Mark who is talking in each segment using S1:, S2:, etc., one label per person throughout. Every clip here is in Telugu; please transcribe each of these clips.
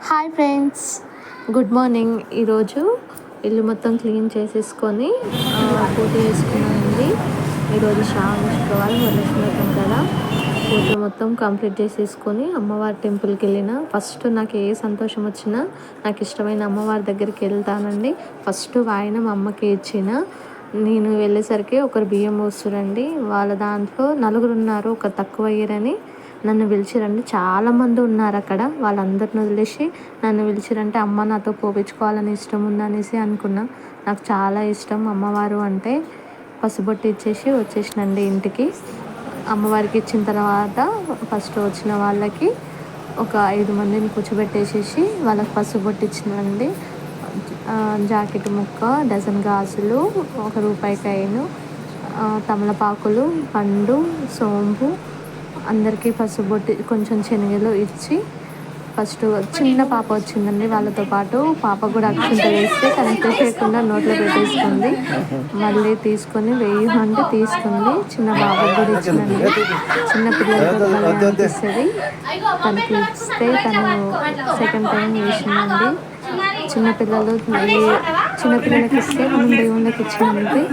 S1: Hi friends, good morning. ఈరోజు ఇల్లు మొత్తం క్లీన్ చేసేసుకొని పూజ చేసుకున్నానండి. ఈరోజు శ్రావణ శుక్రవారం, వరలక్ష్మి వ్రతం కదా. పూజ మొత్తం కంప్లీట్ చేసేసుకొని అమ్మవారి టెంపుల్కి వెళ్ళిన. ఫస్ట్ నాకు ఏ సంతోషం వచ్చినా నాకు ఇష్టమైన అమ్మవారి దగ్గరికి వెళ్తానండి. ఫస్ట్ వాయనం అమ్మకి ఇచ్చిన. నేను వెళ్ళేసరికి ఒకరు బియ్యం పోస్తురండి. వాళ్ళ దాంట్లో నలుగురు ఉన్నారు, ఒక తక్కువ అయ్యారని నన్ను పిలిచిరండి. చాలామంది ఉన్నారు అక్కడ. వాళ్ళందరిని వదిలేసి నన్ను పిలిచిరంటే అమ్మ నాతో పోపించుకోవాలని ఇష్టం ఉందనేసి అనుకున్నా. నాకు చాలా ఇష్టం అమ్మవారు అంటే. పసుబొట్టు ఇచ్చేసి వచ్చేసినండి ఇంటికి. అమ్మవారికి ఇచ్చిన తర్వాత ఫస్ట్ వచ్చిన వాళ్ళకి ఒక 5 మందిని కూర్చోబెట్టేసేసి వాళ్ళకి పసుబొట్టు ఇచ్చినండి. జాకెట్ ముక్క, డజన్ గాజులు, 1 రూపాయి కాయిను, తమలపాకులు, పండు, సోంపు, అందరికీ పసుబొట్టు, కొంచెం శనగలు ఇచ్చి ఫస్ట్ చిన్న పాప వచ్చిందండి. వాళ్ళతో పాటు పాప కూడా అక్షింతలు వేస్తే కనెక్ట్ చేయకుండా నోట్లో పెట్టేసుకుంది. మళ్ళీ తీసుకొని అంటే తీసుకుంది. చిన్న బాబు కూడా ఇచ్చిందండి. చిన్న పిల్లలతో మళ్ళీ అనిపిస్తుంది. తనకి ఇస్తే తను సెకండ్ టైం వేసిందండి. చిన్నపిల్లలకి ఇస్తే మనం దేవుళ్ళకి ఇచ్చినది.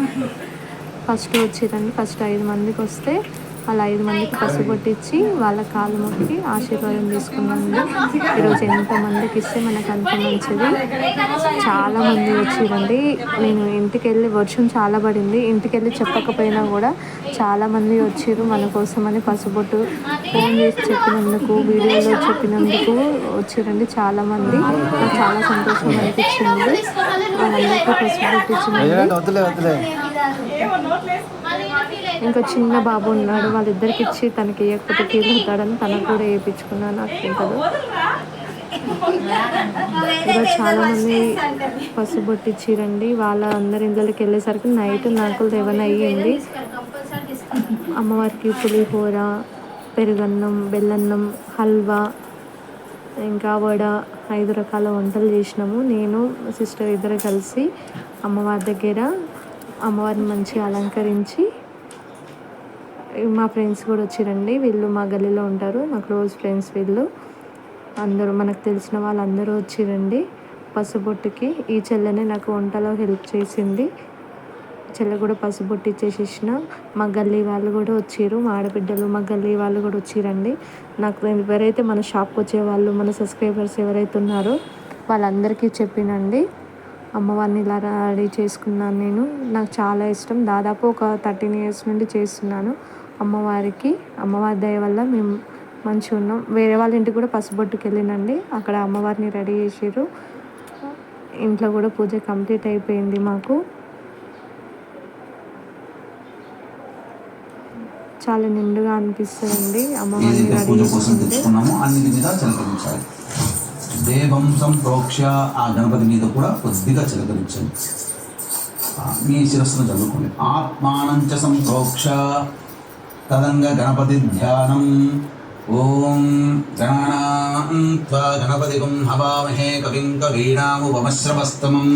S1: ఫస్ట్ వచ్చిరండి. ఫస్ట్ 5 మందికి వస్తే వాళ్ళ 5 మందికి పసుబొట్టిచ్చి వాళ్ళ కాళ్ళు మొక్కి ఆశీర్వాదం తీసుకున్నామండి. ఈరోజు ఎంతమందికి ఇస్తే మనకు అంత మంచిది. చాలామంది వచ్చిరండి. నేను ఇంటికి వెళ్ళి, వర్షం చాలా పడింది, ఇంటికి వెళ్ళి చెప్పకపోయినా కూడా చాలామంది వచ్చిర్రు మన కోసమని. పసుబొట్టు ఫోన్ చేసి చెప్పినందుకు, వీడియోలో చెప్పినందుకు వచ్చిరండి చాలామంది. నాకు చాలా సంతోషం అనిపించింది. వాళ్ళందరికీ పసుబొట్టు ఇచ్చిందండి. ఇంకా చిన్న బాబు ఉన్నాడు, వాళ్ళిద్దరికి ఇచ్చి తనకి వేయకపోతే ఫీల్ అవుతాడని తనకు కూడా వేయించుకున్నాను అక్షింతలు. ఈరోజు చాలామంది పసుబొట్టు ఇచ్చిరండి. వాళ్ళ అందరి ఇళ్ళకి వెళ్ళేసరికి నైట్ నాకు 11 అయ్యింది. అమ్మవారికి పులిహోర, పెరుగన్నం, బెల్లన్నం, హల్వా, ఇంకా వడ, 5 రకాల వంటలు చేసినాము. నేను సిస్టర్ ఇద్దరు కలిసి అమ్మవారి దగ్గర అమ్మవారిని మంచిగా అలంకరించి, మా ఫ్రెండ్స్ కూడా వచ్చిరండి. వీళ్ళు మా గల్లీలో ఉంటారు, నా క్లోజ్ ఫ్రెండ్స్ వీళ్ళు. అందరూ మనకు తెలిసిన వాళ్ళందరూ వచ్చిరండి పసుబొట్టుకి. ఈ చెల్లెనే నాకు వంటలో హెల్ప్ చేసింది. చెల్లె కూడా పసుబొట్టు ఇచ్చేసేసిన. మా గల్లీ వాళ్ళు కూడా వచ్చిర్రు, మా ఆడబిడ్డలు, మా గల్లీ వాళ్ళు కూడా వచ్చిరండి. నాకు ఎవరైతే మన షాప్కి వచ్చేవాళ్ళు, మన సబ్స్క్రైబర్స్ ఎవరైతే ఉన్నారో వాళ్ళందరికీ చెప్పినండి. అమ్మవారిని ఇలా రెడీ చేసుకున్నాను నేను. నాకు చాలా ఇష్టం. దాదాపు ఒక 13 years నుండి చేస్తున్నాను అమ్మవారికి. అమ్మవారి దయ వల్ల మేము మంచిగా ఉన్నాం. వేరే వాళ్ళ ఇంటికి కూడా పసుబొట్టుకి వెళ్ళినండి. అక్కడ అమ్మవారిని రెడీ చేసిర్రు. ఇంట్లో కూడా పూజ కంప్లీట్ అయిపోయింది మాకు. చాలా నిండుగా అనిపిస్తుందండి అమ్మవారిని రెడీ చేసుకుంటే.
S2: దేవం సంప్రోక్ష ఆ గణపతి మీద కూడా కొద్దిగా చిలకరించండి. మీ శిరస్సును చదువుకోండి. ఆత్మానంచ సంప్రోక్ష తదంగ గణపతి ధ్యానం. ఓం గణానాన్త్వా గణపతిగం హవామహే కవిం కవీనాముపమశ్రవస్తమం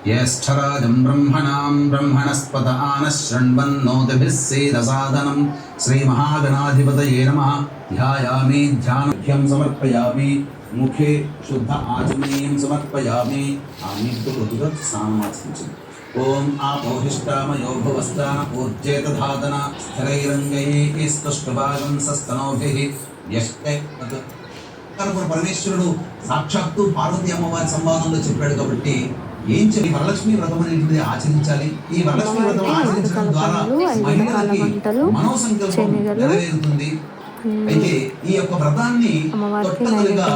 S2: జ్యేష్ఠరాజం బ్రహ్మణాం బ్రహ్మణస్పత ఆనశృణ్వన్నోతిభిः సేదసాదనం. శ్రీమహాగణాధిపతయే నమః. ధ్యాయామి ధ్యానం సమర్పయామి. ముఖే శుద్ధ ఆచమనీయం సమర్పయామి. ఆ నీటితో కొద్దిగా స్నానం ఆచరించండి. ఓం ఆపోహిష్టామయో భవస్థాన ఊర్జేత ధాతన స్థిరైరంగైః స్తుష్టుభాగం సస్తనోభిః యష్టే. పరమేశ్వరుడు సాక్షాత్తు పార్వతీ అమ్మవారి సంవాదంలో చెప్పాడు కాబట్టి ఏం చెప్పి వరలక్ష్మి వ్రతం అనేటిది ఆచరించాలి. ఈ వరలక్ష్మి వ్రతం ఆచరించడం ద్వారా మహిళలకి మనోసంకల్పం నెరవేరుతుంది. అయితే ఈ యొక్క వ్రతాన్ని తొట్టతొలిగా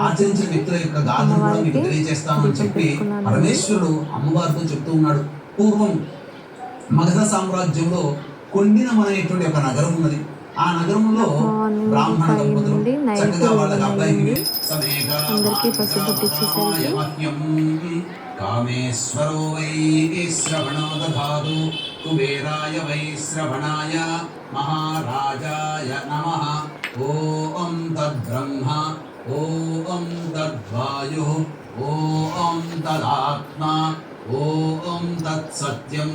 S2: ఆచరించిన వ్యక్తుల యొక్క గాథను కూడా మీకు తెలియజేస్తామని చెప్పి పరమేశ్వరుడు అమ్మవారితో చెప్తూ ఉన్నాడు. పూర్వం మగధ సామ్రాజ్యంలో కొండినం అనేటువంటి ఒక నగరం ఉన్నది. ఆ నగరంలో బ్రాహ్మణ దంపతులు చక్కగా వాళ్ళకి అబ్బాయికి కామేశ్వరో వై శ్రవణో దధాతు కుబేరాయ వై శ్రవణాయ మహారాజాయ నమః. ఓం తద్బ్రహ్మ, ఓం తద్వాయుః, ఓం తదాత్మ, ఓం తత్సత్యం,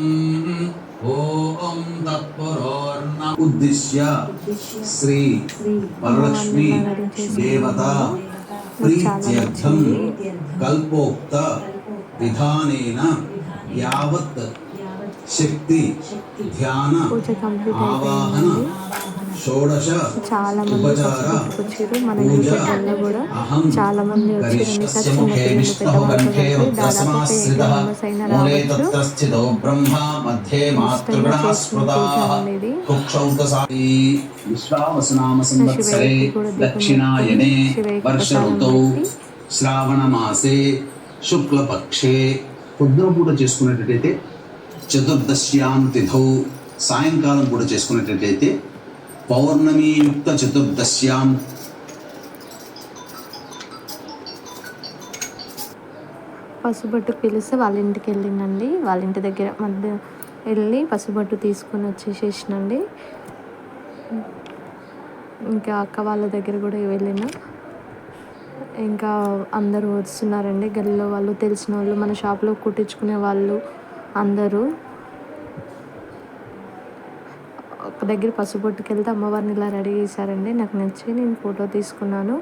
S2: ఓం తత్పురోర్ణ. ఉద్దిశ్య శ్రీ వరలక్ష్మి దేవత
S1: నాకు చాలా
S2: ప్రీత్యర్థం
S1: నచ్చింది.
S2: కల్పోక్త విధానేన యావత్ శక్తి ధ్యాన
S1: పూజ కంప్లీట్
S2: ఆవాహన
S1: అయిపోయిందండి.
S2: షోడశ
S1: చాలా మంది
S2: ఉపచార
S1: వచ్చారు. మన
S2: పూజ
S1: ఇంట్లో కూడా
S2: అహం
S1: చాలా మంది వచ్చారు. ఇంకా
S2: కరిష్యస్య
S1: చిన్న
S2: ముఖే
S1: పిల్లలు
S2: విష్ణుః
S1: పెద్దవాళ్ళతో
S2: కంఠే
S1: కలిపి దాదాపు
S2: రుద్రసమాశ్రితః
S1: 8 మెంబర్స్ అయినా
S2: మూలే
S1: రావచ్చు.
S2: తత్ర స్థితో బ్రహ్మ మధ్యే మాతృగణాః
S1: చేసిన
S2: స్మృతాః
S1: పూజ అండి ఇది.
S2: కుక్షౌతసాయి విశ్వావసనామ సంవత్సరే
S1: శివయ్యకి కూడా దీపం
S2: దక్షిణాయనే
S1: పెట్టుకొని శివయ్యకి
S2: వర్ష
S1: ప్రసాదం
S2: ఋతౌ
S1: పెట్టి
S2: శ్రావణమాసే శుక్లపక్షే పొద్దున పూట చేసుకునేటట్టయితే చతుర్దశ్యాం తిథౌ సాయంకాలం పూట చేసుకునేటట్టయితే పౌర్ణమీయుక్త చతుర్దశ్యాం
S1: పసుబొట్టు పిలిస్తే వాళ్ళ ఇంటికి వెళ్ళిందండి. వాళ్ళ ఇంటి దగ్గర మధ్య వెళ్ళి పసుబొట్టు తీసుకొని వచ్చేసేసినండి. ఇంకా అక్క వాళ్ళ దగ్గర కూడా వెళ్ళిన. ఇంకా అందరూ వస్తున్నారండి. గల్లీలో వాళ్ళు, తెలిసిన వాళ్ళు, మన షాప్లో కుట్టించుకునే వాళ్ళు అందరూ ఒక దగ్గర పసుబొట్టుకి వెళ్తే అమ్మవారిని ఇలా రెడీ చేశారండి. నాకు నచ్చి నేను ఫోటో తీసుకున్నాను.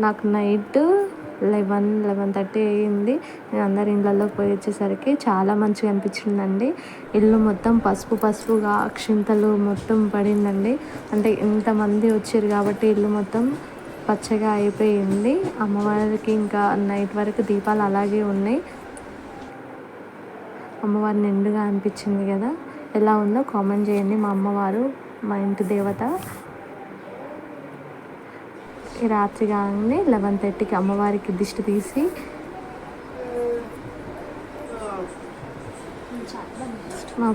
S1: నాకు నైట్ 11:30 అయ్యింది. నేను అందరి ఇళ్ళల్లోకి పోయి వచ్చేసరికి చాలా మంచిగా అనిపించిందండి. ఇల్లు మొత్తం పసుపుగా అక్షింతలు మొత్తం పడిందండి. అంటే ఇంతమంది వచ్చారు కాబట్టి ఇల్లు మొత్తం పచ్చగా అయిపోయింది. అమ్మవారికి ఇంకా నైట్ వరకు దీపాలు అలాగే ఉన్నాయి. అమ్మవారి నిండుగా అనిపించింది కదా. ఎలా ఉందో కామెంట్ చేయండి. మా అమ్మవారు మా ఇంటి దేవత. ఈ రాత్రి కాగానే 11:30కి అమ్మవారికి దిష్టి తీసి మా